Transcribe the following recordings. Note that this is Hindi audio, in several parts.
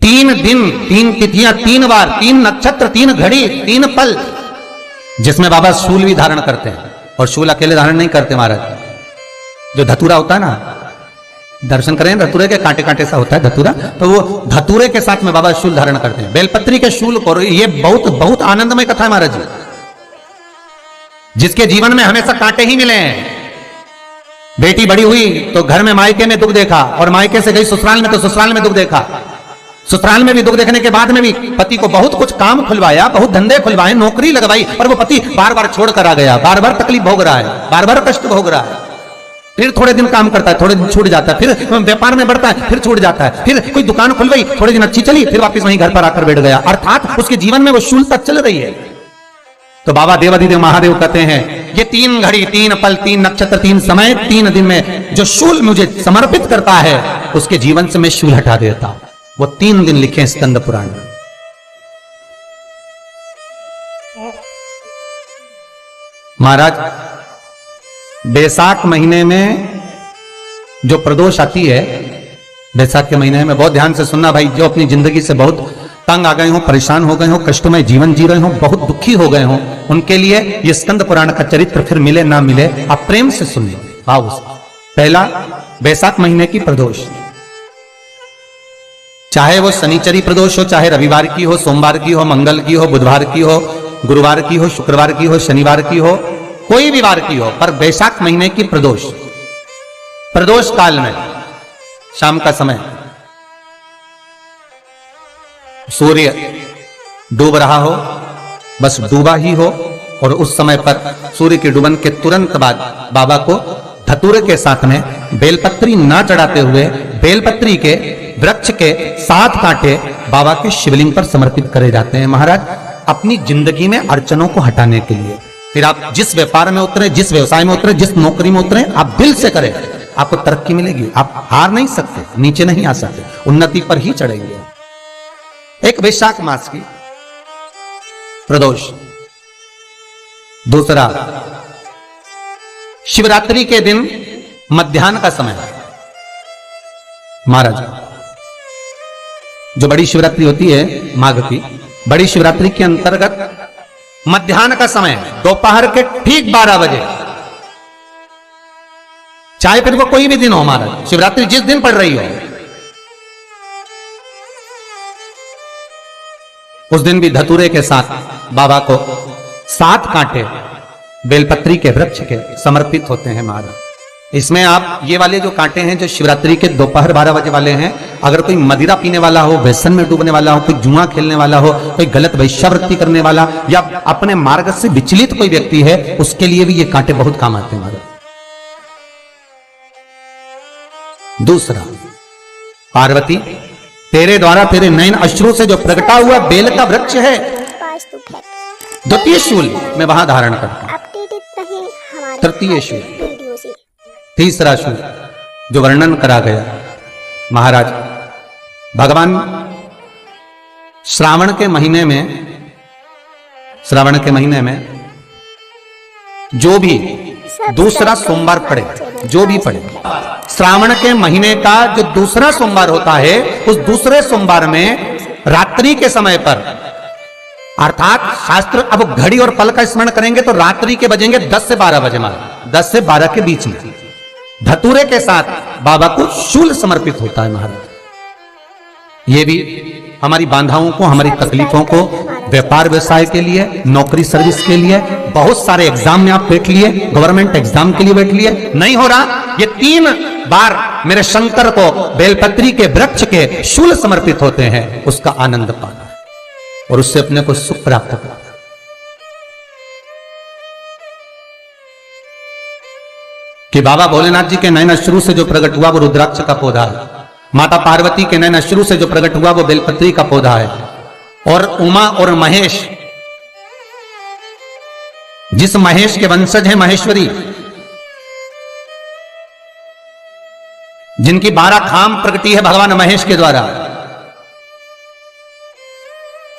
3 दिन 3 तिथियां 3 बार 3 नक्षत्र 3 घड़ी 3 पल, जिसमें बाबा शूल भी धारण करते हैं। और शूल अकेले धारण नहीं करते महाराज, जो धतूरा होता है ना, दर्शन करें धतूरे के कांटे कांटे सा होता है धतूरा, तो वो धतूरे के साथ में बाबा शूल धारण करते हैं, बेलपत्री के शूल को। ये बहुत बहुत आनंदमय कथा है महाराज जी, जिसके जीवन में हमेशा कांटे ही मिले हैं। बेटी बड़ी हुई तो घर में मायके में दुख देखा, और मायके से गई ससुराल में तो ससुराल में दुख देखा। ससुराल में भी दुख देखने के बाद में भी पति को बहुत कुछ काम खुलवाया, बहुत धंधे खुलवाए, नौकरी लगवाई, पर वो पति बार बार छोड़ कर आ गया, बार बार तकलीफ भोग रहा है, बार बार कष्ट भोग रहा है। फिर थोड़े दिन काम करता है, थोड़े दिन छूट जाता है, फिर व्यापार में बढ़ता है, फिर छूट जाता है, फिर कोई दुकान खुल गई, थोड़े दिन अच्छी चली, फिर वापस वहीं घर पर आकर बैठ गया। अर्थात उसके जीवन में वो शूलता चल रही है। तो बाबा देवाधिदेव महादेव कहते हैं, ये 3 घड़ी 3 पल 3 नक्षत्र 3 समय 3 दिन में जो शूल मुझे समर्पित करता है, उसके जीवन से मैं शूल हटा देता हूं। वो 3 दिन लिखे स्कंद पुराण में। महाराज बैसाख महीने में जो प्रदोष आती है, बैसाख के महीने में बहुत ध्यान से सुनना भाई, जो अपनी जिंदगी से बहुत तंग आ गए हो, परेशान हो गए हो, कष्टमय जीवन जी रहे हो, बहुत दुखी हो गए हो, उनके लिए ये स्कंद पुराण का चरित्र फिर मिले ना मिले, आप प्रेम से सुन लो। भाव पहला, बैसाख महीने की प्रदोष, चाहे वो शनिचरी प्रदोष हो, चाहे रविवार की हो, सोमवार की हो, मंगल की हो, बुधवार की हो, गुरुवार की हो, शुक्रवार की हो, शनिवार की हो, कोई भी वार की हो, पर बैसाख महीने की प्रदोष, प्रदोष काल में शाम का समय सूर्य डूब रहा हो, बस डूबा ही हो, और उस समय पर सूर्य के डूबन के तुरंत बाद बाबा को धतूरे के साथ में बेलपत्री ना चढ़ाते हुए बेलपत्री के वृक्ष के 7 कांटे बाबा के शिवलिंग पर समर्पित करे जाते हैं महाराज, अपनी जिंदगी में अड़चनों को हटाने के लिए। फिर आप जिस व्यापार में उतरे, जिस व्यवसाय में उतरे, जिस नौकरी में उतरे, आप दिल से करें, आपको तरक्की मिलेगी। आप हार नहीं सकते, नीचे नहीं आ सकते, उन्नति पर ही चढ़ेंगे। एक वैशाख मास की प्रदोष, दूसरा शिवरात्रि के दिन मध्याह्न का समय। महाराज जो बड़ी शिवरात्रि होती है माघ की, बड़ी शिवरात्रि के अंतर्गत मध्याह्न का समय, दोपहर के ठीक 12 बजे, चाहे फिर वो कोई भी दिन हो महाराज, शिवरात्रि जिस दिन पड़ रही हो, उस दिन भी धतूरे के साथ बाबा को 7 कांटे बेलपत्री के वृक्ष के समर्पित होते हैं महाराज। इसमें आप ये वाले जो कांटे हैं, जो शिवरात्रि के दोपहर 12 बजे वाले हैं, अगर कोई मदिरा पीने वाला हो, व्यसन में डूबने वाला हो, कोई जुआ खेलने वाला हो, कोई गलत वैश्यावृत्ति करने वाला, या अपने मार्ग से विचलित कोई व्यक्ति है, उसके लिए भी ये कांटे बहुत काम आते हैं महाराज। दूसरा, पार्वती तेरे द्वारा तेरे नयन अश्रु से जो प्रगटा हुआ बेल का वृक्ष है, द्वितीय शूल मैं वहां धारण करता हूं। तृतीय शूल, तीसरा शूल जो वर्णन करा गया महाराज, भगवान श्रावण के महीने में जो भी दूसरा सोमवार पड़े, जो भी पड़े, श्रावण के महीने का जो दूसरा सोमवार होता है, उस दूसरे सोमवार में रात्रि के समय पर, अर्थात शास्त्र अब घड़ी और पल का स्मरण करेंगे तो रात्रि के बजेंगे 10 से 12 बजे महाराज, 10 से 12 के बीच में धतूरे के साथ बाबा को शूल समर्पित होता है महाराज। ये भी हमारी बाधाओं को, हमारी तकलीफों को, व्यापार व्यवसाय के लिए, नौकरी सर्विस के लिए, बहुत सारे एग्जाम में आप बैठ लिए, गवर्नमेंट एग्जाम के लिए बैठ लिए, नहीं हो रहा, ये 3 बार मेरे शंकर को बेलपत्री के वृक्ष के शूल समर्पित होते हैं, उसका आनंद पाना और उससे अपने को सुख प्राप्त करना। कि बाबा भोलेनाथ जी के नयन अश्रु से जो प्रकट हुआ वो रुद्राक्ष का पौधा है, माता पार्वती के नयन अश्रु से जो प्रकट हुआ वो बेलपत्री का पौधा है, और उमा और महेश, जिस महेश के वंशज है महेश्वरी, जिनकी 12 खाम प्रकटी है भगवान महेश के द्वारा।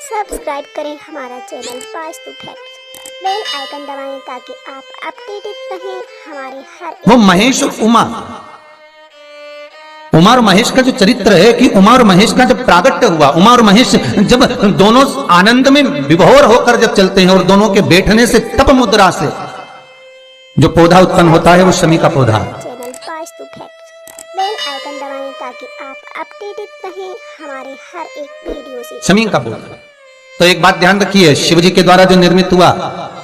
सब्सक्राइब करें हमारा channel Vastu fact, bell icon दबाएं ताकि आप अपडेटेड रहें हमारे हर। वो महेश और उमा और महेश का जो चरित्र है कि उमा और महेश का जब प्रागट्य हुआ, उमा और महेश जब दोनों आनंद में विभोर होकर जब चलते हैं और दोनों के बैठने से तप मुद्रा से जो पौधा उत्पन्न होता है वो शमी का पौधा। Channel Vastu facts bell icon दबाएं ताकि आप अपडेटेड रहें हमारे हर एक वीडियो से। शमी का पौधा। तो एक बात ध्यान रखिए, शिव जी के द्वारा जो निर्मित हुआ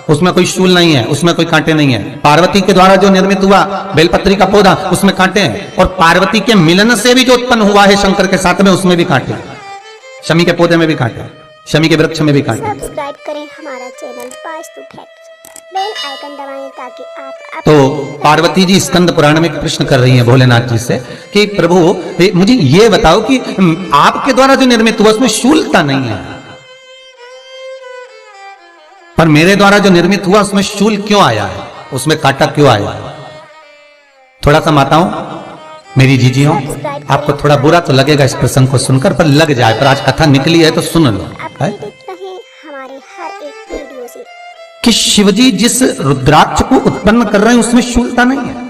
उसमें कोई शूल नहीं है, उसमें कोई कांटे नहीं है। पार्वती के द्वारा जो निर्मित हुआ बेलपत्री का पौधा, उसमें कांटे हैं। और पार्वती के मिलन से भी जो उत्पन्न हुआ है शंकर के साथ में, उसमें भी कांटे। शमी के पौधे में भी कांटे, शमी के वृक्ष में भी कांटे। सब्सक्राइब करें हमारा channel Vastu facts, bell icon दबाएं ताकि आप तो पार्वती जी स्कंद पुराण में प्रश्न कर रही हैं भोलेनाथ जी से कि प्रभु मुझे ये बताओ कि आपके द्वारा जो निर्मित हुआ उसमें शूलता नहीं है, पर मेरे द्वारा जो निर्मित हुआ उसमें शूल क्यों आया है, उसमें कांटा क्यों आया है? थोड़ा सा माताओं, मेरी जीजियों, आपको थोड़ा बुरा तो लगेगा इस प्रसंग को सुनकर, पर लग जाए, पर आज कथा निकली है तो सुन लो है? हमारे हर एक वीडियो से कि शिवजी जिस रुद्राक्ष को उत्पन्न कर रहे हैं उसमें शूलता नहीं है,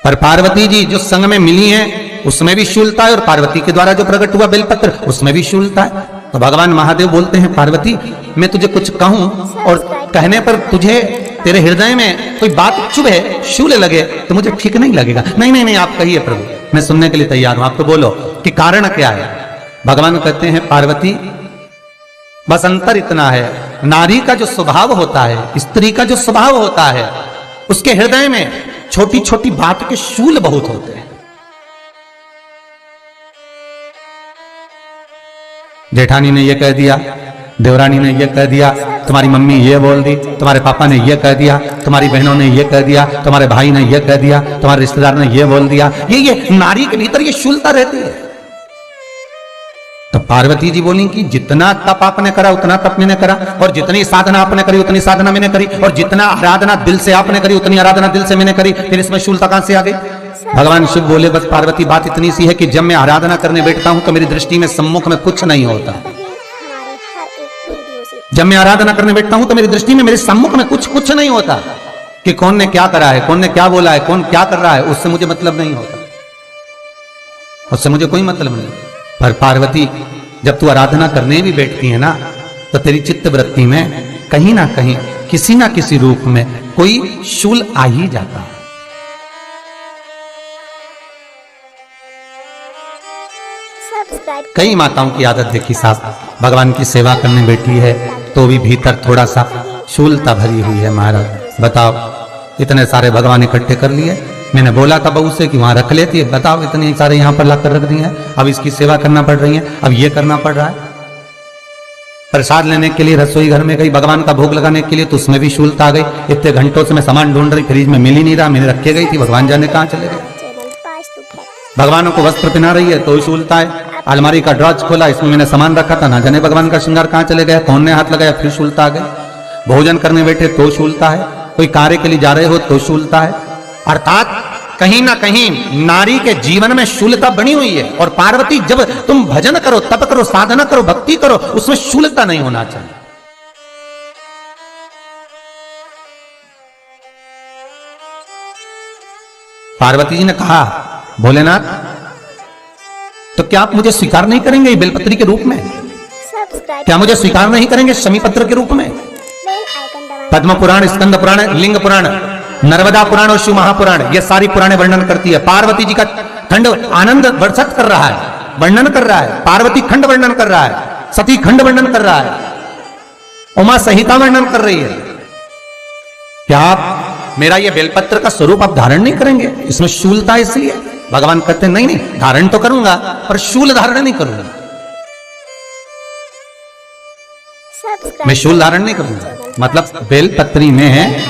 पर पार्वती जी जो संग में मिली हैं उसमें भी शूलता है, और पार्वती के द्वारा जो प्रकट हुआ बेलपत्र उसमें भी शूलता है। तो भगवान महादेव बोलते हैं पार्वती मैं तुझे कुछ कहूं और कहने पर तुझे तेरे हृदय में कोई बात चुभे, शूल लगे तो मुझे ठीक नहीं लगेगा। नहीं नहीं नहीं, आप कहिए प्रभु, मैं सुनने के लिए तैयार हूं, आप तो बोलो कि कारण क्या है। भगवान कहते हैं पार्वती बस अंतर इतना है, नारी का जो स्वभाव होता है, स्त्री का जो स्वभाव होता है, उसके हृदय में छोटी छोटी बात के शूल बहुत होते हैं। जेठानी ने ये कह दिया, देवरानी ने ये कह दिया, तुम्हारी मम्मी ये बोल दी, तुम्हारे पापा ने ये कह दिया, तुम्हारी बहनों ने ये कह दिया, तुम्हारे भाई ने ये कह दिया, तुम्हारे रिश्तेदार ने ये बोल दिया। ये नारी के भीतर ये शूलता रहती है। तो पार्वती जी बोली कि जितना तप आपने करा उतना तप मैंने करा, और जितनी साधना आपने करी उतनी साधना मैंने करी, और जितना आराधना दिल से आपने करी उतनी आराधना दिल से मैंने करी, फिर इसमें शूलता कहां से आ गई? भगवान शिव बोले बस पार्वती बात इतनी सी है कि जब मैं आराधना करने बैठता हूं तो मेरी दृष्टि में सम्मुख में कुछ नहीं होता। जब मैं आराधना करने बैठता हूं तो मेरी दृष्टि में मेरे सम्मुख में कुछ नहीं होता कि कौन ने क्या करा है, कौन ने क्या बोला है, कौन क्या कर रहा है, उससे मुझे मतलब नहीं होता, उससे मुझे कोई मतलब नहीं। पर पार्वती जब तू आराधना करने भी बैठती है ना तो तेरी चित्त वृत्ति में कहीं ना कहीं किसी ना किसी रूप में कोई शूल आ ही जाता है। कई माताओं की आदत देखी साहब, भगवान की सेवा करने बैठी है तो भी भीतर थोड़ा सा शूलता भरी हुई है। महाराज बताओ, इतने सारे भगवान इकट्ठे कर लिए, मैंने बोला था बहू से कि वहां रख लेती है, बताओ इतने सारे यहाँ पर लाकर रख दिए हैं, अब इसकी सेवा करना पड़ रही है, अब ये करना पड़ रहा है। प्रसाद लेने के लिए रसोई घर में गई, भगवान का भोग लगाने के लिए, तो उसमें भी शूलता आ गई। इतने घंटों से मैं सामान ढूंढ रही, फ्रिज में मिल ही नहीं रहा, मैंने रखे गई थी, भगवान जाने कहाँ चले गए। भगवानों को वस्त्र पहना रही है तो शूलता है। अलमारी का ड्रॉज खोला, इसमें मैंने सामान रखा था, ना जाने भगवान का श्रृंगार कहाँ चले गया, कौन ने हाथ लगाया, फिर शूलता आ गई। भोजन करने बैठे तो शूलता है, कोई कार्य के लिए जा रहे हो तो शूलता है। अर्थात कहीं ना कहीं नारी के जीवन में शूलता बनी हुई है। और पार्वती जब तुम भजन करो, तप करो, साधना करो, भक्ति करो, उसमें शूलता नहीं होना चाहिए। पार्वती जी ने कहा भोलेनाथ तो क्या आप मुझे स्वीकार नहीं करेंगे बेलपत्री के रूप में? क्या मुझे स्वीकार नहीं करेंगे शमी पत्र के रूप में? पद्म पुराण, स्कंद पुराण, लिंग पुराण, नर्मदा पुराण और शिव महापुराण, ये सारी पुराणे वर्णन करती है। पार्वती जी का खंड आनंद वर्षित कर रहा है, वर्णन कर रहा है। पार्वती खंड वर्णन कर रहा है, सती खंड वर्णन कर रहा है, उमा संहिता वर्णन कर रही है। क्या आप मेरा ये बेलपत्र का स्वरूप आप धारण नहीं करेंगे? इसमें शूलता इसलिए भगवान कहते नहीं नहीं, धारण तो करूंगा पर शूल धारण नहीं करूंगा, मैं शूल धारण नहीं करूंगा। मतलब बेलपत्री में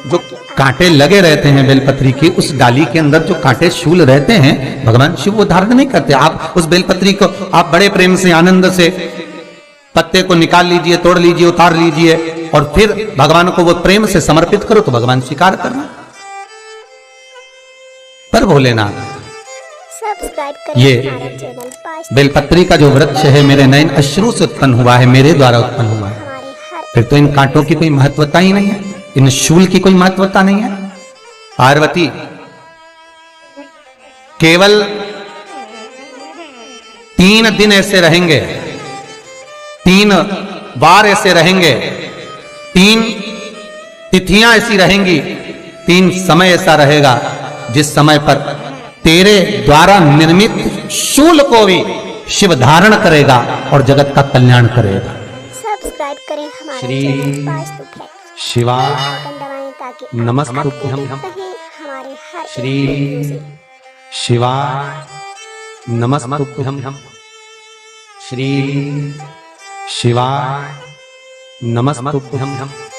जो कांटे लगे रहते हैं बेलपत्री की, उस डाली के अंदर जो कांटे शूल रहते हैं, भगवान शिव वो धारण नहीं करते। आप उस बेलपत्री को आप बड़े प्रेम से, आनंद से पत्ते को निकाल लीजिए, तोड़ लीजिए, उतार लीजिए, और फिर भगवान को वो प्रेम से समर्पित करो तो भगवान स्वीकार करना। पर भोलेनाथ ये बेलपत्री का जो वृक्ष है मेरे नयन अश्रु से उत्पन्न हुआ है, मेरे द्वारा उत्पन्न हुआ है, फिर तो इन कांटों की कोई महत्वता ही नहीं है, इन शूल की कोई महत्वता नहीं है। पार्वती केवल 3 दिन ऐसे रहेंगे, 3 बार ऐसे रहेंगे, 3 तिथियां ऐसी रहेंगी, 3 समय ऐसा रहेगा जिस समय पर तेरे द्वारा निर्मित शूल को भी शिव धारण करेगा और जगत का कल्याण करेगा। सब्सक्राइब करें हमारे श्री चैनल वास्तु फैक्ट्स, शिवाय आइकन दबाएं ताकि आप नमस्तुभ्यं। अपडेट रहें हमारे हर एक श्री वीडियो से। शिवाय नमस्तुभ्यं। श्री शिवाय नमस्तुभ्यं।